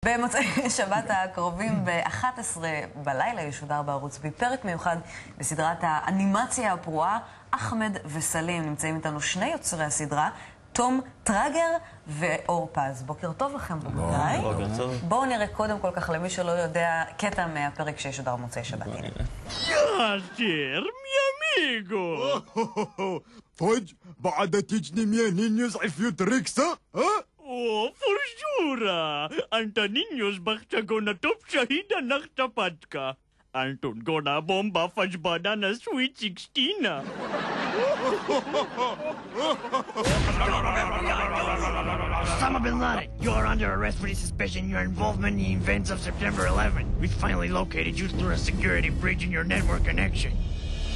במוצאי שבת הקרובים ב-11 בלילה ישודר בערוץ בפרק מיוחד בסדרת האנימציה הפרועה. אחמד וסלים נמצאים איתנו שני יוצרי הסדרה, תום טרגר ואור פז. בוקר טוב לכם, בוקר טוב. בואו נראה קודם כל כך למי שלא יודע קטע מהפרק שישודר במוצאי שבת. ياسر mi amigo. فوج بعد تجني ميا نينيوز عفيو تريكسا ها؟ Oh, forsura! Anta niños bakta gona top shahida nakta patka. Anton gona bomba fajbada na sweet 16. Osama bin Laden, you're under arrest for suspicion your involvement in the events of September 11. We finally located you through a security breach in your network connection.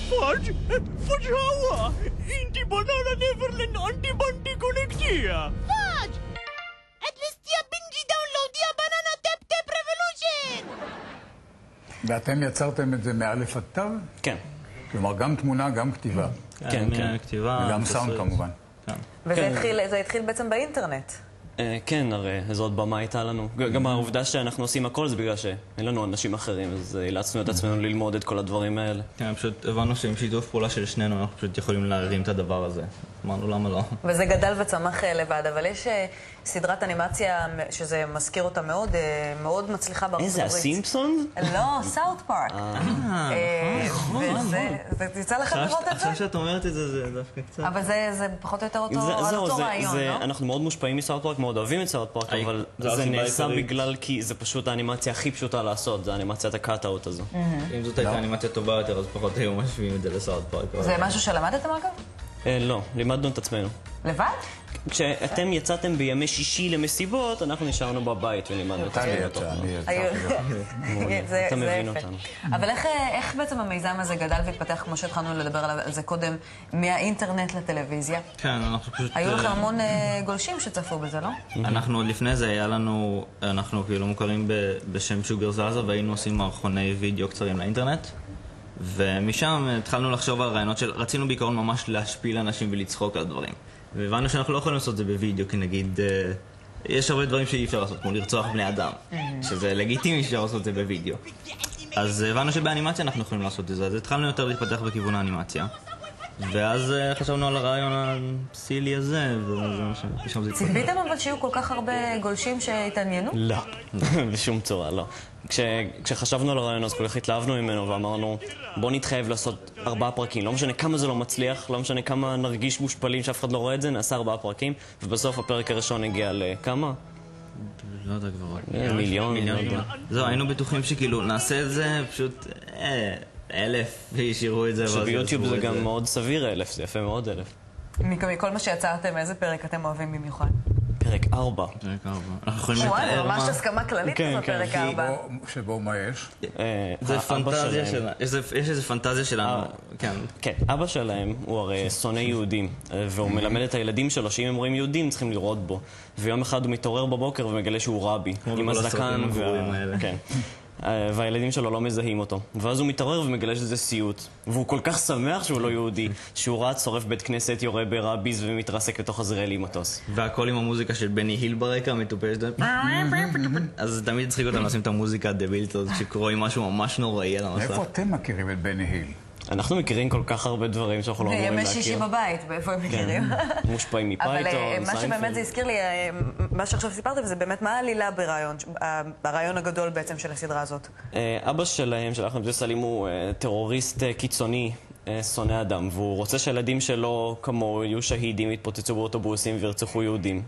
Faj? Fajhawa! Inti banana Neverland anti-banti connectia. Fudge! At least you binge download the banana tap tap revolution! ואתם יצרתם את זה מאלף עד תו? כן. כלומר, גם תמונה, גם כתיבה. כן, כן. כתיבה. וגם סאונד כמובן. וזה התחיל בעצם באינטרנט. כן, הרי זאת במה הייתה לנו. גם העובדה שאנחנו עושים הכל זה בגלל שאין לנו אנשים אחרים, אז אילצנו את עצמנו ללמוד את כל הדברים האלה. כן, פשוט הבנו שעם שיתוף פעולה של שנינו אנחנו פשוט יכולים להרים את הדבר הזה. אמרנו למה לא. וזה גדל וצמח לבד, אבל יש סדרת אנימציה שזה מזכיר אותה מאוד, מאוד מצליחה בארצות הברית. איזה, הסימפסונס? לא, סאוט פארק. זה יצא לכם לראות את זה? עכשיו שאת אומרת את זה, זה דווקא קצת. אבל זה פחות או יותר אותו רעיון, לא? אנחנו מאוד מושפעים מסאוט פארק, מאוד אוהבים את סאוט פארק, אבל זה נעשה בגלל כי זה פשוט האנימציה הכי פשוטה לעשות, זה אנימציית הקאט-אאוט הזו. אם זאת הייתה אנימציה טובה יותר, אז פחות היו משווים את זה לסאוט פארק. זה משהו שלמדתם אגב? לא, לימדנו את עצמנו. לבד? כשאתם יצאתם בימי שישי למסיבות, אנחנו נשארנו בבית ולימדנו את עצמנו. אתה מבין אותנו. אבל איך בעצם המיזם הזה גדל והתפתח, כמו שהתחלנו לדבר על זה קודם, מהאינטרנט לטלוויזיה? כן, אנחנו פשוט... היו לכם המון גולשים שצפו בזה, לא? אנחנו עוד לפני זה, היה לנו, אנחנו כאילו מוכרים בשם שוגר זזה, והיינו עושים מערכוני וידאו קצרים לאינטרנט. ומשם התחלנו לחשוב על רעיונות של, רצינו בעיקרון ממש להשפיל אנשים ולצחוק על הדברים. והבנו שאנחנו לא יכולים לעשות את זה בווידאו, כי נגיד, יש הרבה דברים שאי אפשר לעשות, כמו לרצוח בני אדם, שזה לגיטימי שאפשר לעשות את זה בווידאו. אז הבנו שבאנימציה אנחנו יכולים לעשות את זה, אז התחלנו יותר להתפתח בכיוון האנימציה. ואז חשבנו על הרעיון הפסילי הזה, ושם זה התפתח. ציפיתם אבל שיהיו כל כך הרבה גולשים שהתעניינו? לא, בשום צורה, לא. כשחשבנו על הרעיון אז כל כך התלהבנו ממנו ואמרנו בוא נתחייב לעשות 4 פרקים, לא משנה כמה זה לא מצליח, לא משנה כמה נרגיש מושפלים שאף אחד לא רואה את זה, נעשה 4 פרקים ובסוף הפרק הראשון הגיע לכמה? לא יודע כבר. מיליון. זהו, היינו בטוחים שכאילו נעשה את זה פשוט 1,000 וישירו את זה. שביוטיוב זה גם מאוד סביר 1,000, זה יפה מאוד 1,000. מכל מה שיצרתם, איזה פרק אתם אוהבים במיוחד? פרק 4. אנחנו יכולים לתאר מה... ממש הסכמה כללית כזאת פרק 4. שבו מה יש? זה פנטזיה שלנו. יש איזו פנטזיה שלנו. כן, אבא שלהם הוא הרי שונא יהודים, והוא מלמד את הילדים שלו שאם הם רואים יהודים צריכים לראות בו. ויום אחד הוא מתעורר בבוקר ומגלה שהוא רבי, עם הזקן. והילדים שלו לא מזהים אותו. ואז הוא מתעורר ומגלה שזה סיוט. והוא כל כך שמח שהוא לא יהודי, שהוא רץ, שורף בית כנסת, יורה ברביז ומתרסק לתוך הזרעלי מטוס. והכל עם המוזיקה של בני היל ברקע, מטופש. אז תמיד צריכים אותם לשים את המוזיקה הדבילית הזאת, שקוראים משהו ממש נוראי על המסך. איפה אתם מכירים את בני היל? אנחנו מכירים כל כך הרבה דברים שאנחנו לא אמורים להכיר. ימי שישי בבית, באיפה הם מכירים? מושפעים מפייתון, אבל מה שבאמת זה הזכיר לי, מה שעכשיו סיפרתם, זה באמת מה העלילה ברעיון הגדול בעצם של הסדרה הזאת? אבא שלהם, של אחמד וסלים, הוא טרוריסט קיצוני, שונא אדם, והוא רוצה שהילדים שלו כמו יהיו שהידים, יתפוצצו באוטובוסים וירצחו יהודים.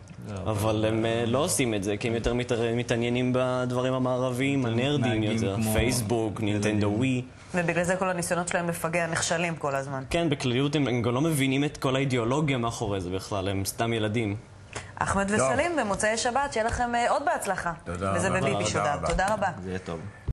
אבל הם לא עושים את זה, כי הם יותר מתעניינים בדברים המערביים, הנרדים יותר, פייסבוק, נינטנדו ווי. ובגלל זה כל הניסיונות שלהם לפגע נכשלים כל הזמן. כן, בכלליות הם גם לא מבינים את כל האידיאולוגיה מאחורי זה בכלל, הם סתם ילדים. אחמד וסלים במוצאי שבת, שיהיה לכם עוד בהצלחה. תודה רבה. וזה בביבי שודר. תודה רבה. זה יהיה טוב.